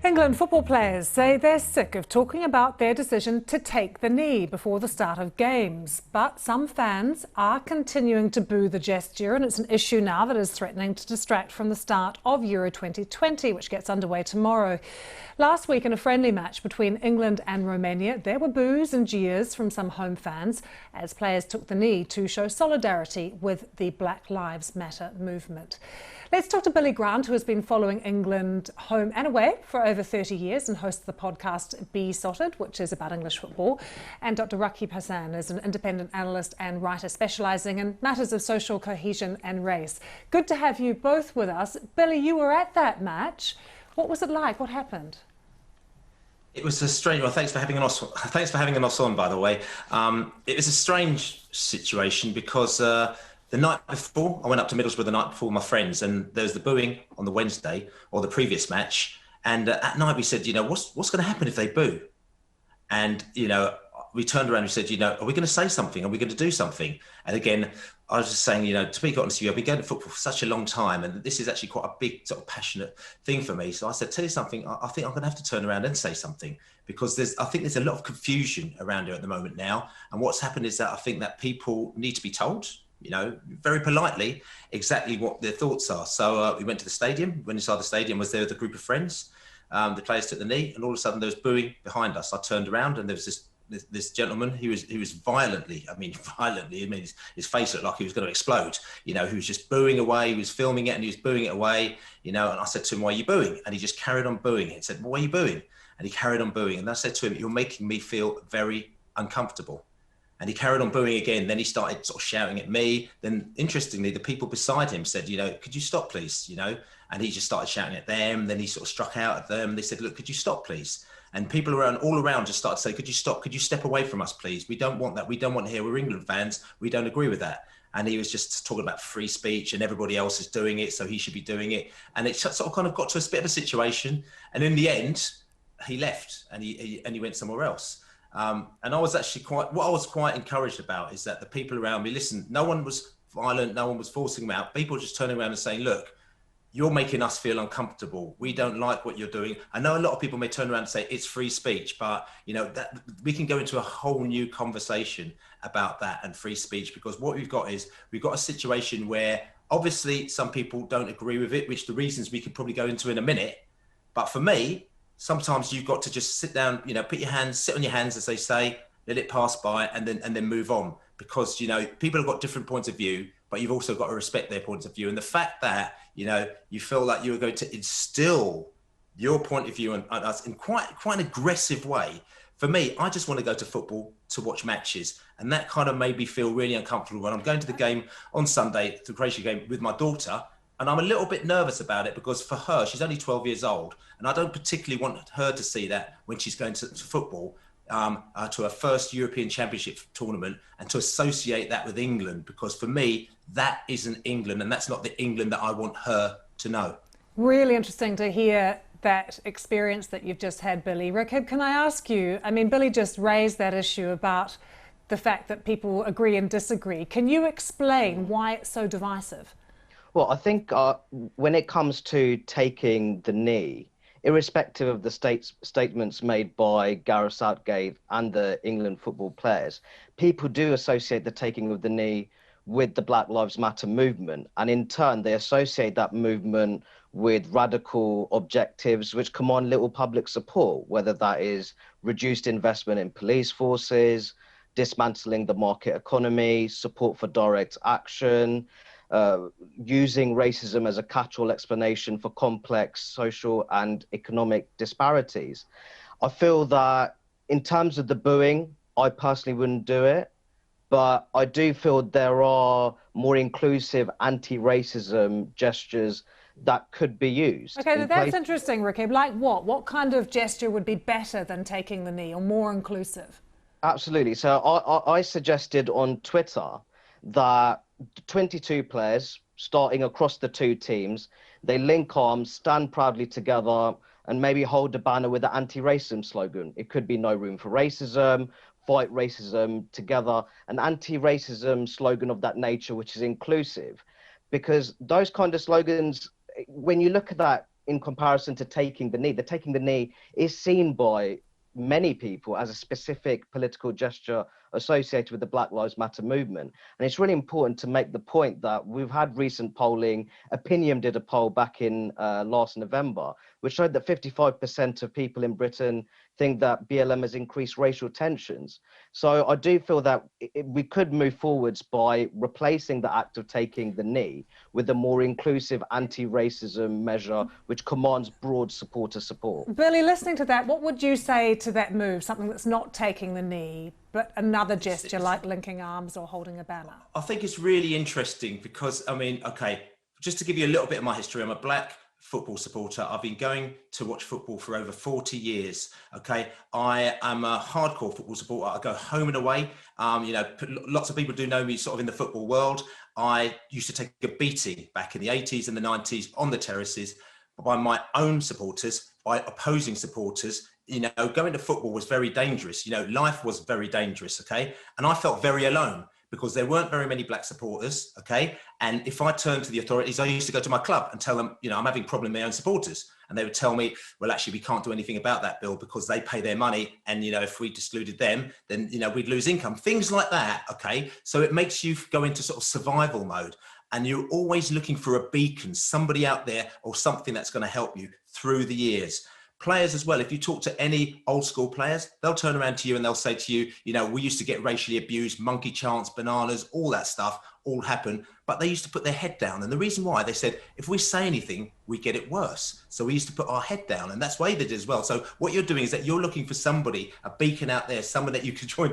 England football players say they're sick of talking about their decision to take the knee before the start of games. But some fans are continuing to boo the gesture, and it's an issue now that is threatening to distract from the start of Euro 2020, which gets underway tomorrow. Last week, in a friendly match between England and Romania, there were boos and jeers from some home fans as players took the knee to show solidarity with the Black Lives Matter movement. Let's talk to Billy Grant, who has been following England home and away for over 30 years and hosts the podcast Beesotted, which is about English football. And Dr. Rakib Hassan is an independent analyst and writer specialising in matters of social cohesion and race. Good to have you both with us. Billy, you were at that match. What was it like? What happened? It was a strange. Well, thanks for having us on, by the way. It was a strange situation because the night before, I went up to Middlesbrough the night before with my friends, and there was the booing on the Wednesday or the previous match. And at night we said, what's going to happen if they boo? And we turned around and said, are we going to say something? Are we going to do something? And again, I was just saying, to be honest with you, I've been going to football for such a long time, and this is actually quite a big sort of passionate thing for me. So I said, tell you something, I think I'm going to have to turn around and say something, because I think there's a lot of confusion around here at the moment now. And what's happened is that I think that people need to be told, very politely, exactly what their thoughts are. So we went to the stadium. When inside the stadium was there with a group of friends. The players took the knee, and all of a sudden there was booing behind us. I turned around, and there was this gentleman who was violently, his face looked like he was going to explode. He was just booing away. He was filming it, and he was booing it away. And I said to him, "Why are you booing?" And he just carried on booing. He said, "Well, why are you booing?" And he carried on booing. And I said to him, "You're making me feel very uncomfortable." And he carried on booing again. Then he started sort of shouting at me. Then, interestingly, the people beside him said, "Could you stop, please?" And he just started shouting at them. Then he sort of struck out at them. They said, "Look, could you stop, please?" And people all around just started to say, "Could you stop? Could you step away from us, please? We don't want that. We don't want to hear. We're England fans. We don't agree with that." And he was just talking about free speech, and everybody else is doing it, so he should be doing it. And it sort of kind of got to a bit of a situation. And in the end, he left, and he went somewhere else. And I was actually what I was quite encouraged about is that the people around me, listen, no one was violent, no one was forcing them out. People were just turning around and saying, "Look, you're making us feel uncomfortable. We don't like what you're doing." I know a lot of people may turn around and say it's free speech, but that we can go into a whole new conversation about that and free speech, because what we've got a situation where obviously some people don't agree with it, which the reasons we could probably go into in a minute. But for me, sometimes you've got to just sit down, sit on your hands, as they say, let it pass by, and then move on, because people have got different points of view, but you've also got to respect their points of view. And the fact that you feel like you're going to instill your point of view on us in quite an aggressive way. For me, I just want to go to football to watch matches, and that kind of made me feel really uncomfortable when I'm going to the game on Sunday, the Croatia game, with my daughter. And I'm a little bit nervous about it, because for her, she's only 12 years old, and I don't particularly want her to see that when she's going to football, to her first European Championship tournament, and to associate that with England, because for me, that isn't England, and that's not the England that I want her to know. Really interesting to hear that experience that you've just had, Billy. Rakib, can I ask you, Billy just raised that issue about the fact that people agree and disagree. Can you explain why it's so divisive? Well, I think when it comes to taking the knee, irrespective of the statements made by Gareth Southgate and the England football players, people do associate the taking of the knee with the Black Lives Matter movement. And in turn, they associate that movement with radical objectives which command little public support, whether that is reduced investment in police forces, dismantling the market economy, support for direct action, using racism as a catch-all explanation for complex social and economic disparities. I feel that in terms of the booing, I personally wouldn't do it, but I do feel there are more inclusive anti-racism gestures that could be used. Okay, that's interesting, Rakib. Like what? What kind of gesture would be better than taking the knee, or more inclusive? Absolutely. So I suggested on Twitter that 22 players starting across the two teams, they link arms, stand proudly together, and maybe hold a banner with the anti-racism slogan. It could be "No room for racism," "Fight racism together," an anti-racism slogan of that nature, which is inclusive. Because those kind of slogans, when you look at that in comparison to taking the knee. The taking the knee is seen by many people as a specific political gesture associated with the Black Lives Matter movement. And it's really important to make the point that we've had recent polling. Opinion did a poll back in last November, which showed that 55% of people in Britain think that BLM has increased racial tensions. So I do feel that we could move forwards by replacing the act of taking the knee with a more inclusive anti-racism measure, which commands broad supporter support. Billy, listening to that, what would you say to that move, something that's not taking the knee, but another gesture like linking arms or holding a banner? I think it's really interesting because, I mean, okay, just to give you a little bit of my history, I'm a black football supporter. I've been going to watch football for over 40 years. Okay, I am a hardcore football supporter. I go home and away. You know, lots of people do know me sort of in the football world. I used to take a beating back in the 80s and the 90s on the terraces by my own supporters, by opposing supporters. You know, going to football was very dangerous. You know, life was very dangerous. Okay, and I felt very alone, because there weren't very many black supporters, okay? And if I turned to the authorities, I used to go to my club and tell them, you know, I'm having a problem with my own supporters. And they would tell me, well, actually, we can't do anything about that, Bill, because they pay their money. And, you know, if we excluded them, then, you know, we'd lose income. Things like that, okay? So it makes you go into sort of survival mode. And you're always looking for a beacon, somebody out there or something that's going to help you through the years. Players as well, if you talk to any old school players, they'll turn around to you and they'll say to you, you know, we used to get racially abused, monkey chants, bananas, all that stuff, all happened, but they used to put their head down. And the reason why, they said, if we say anything, we get it worse. So we used to put our head down, and that's why they did as well. So what you're doing is that you're looking for somebody, a beacon out there, someone that you can join together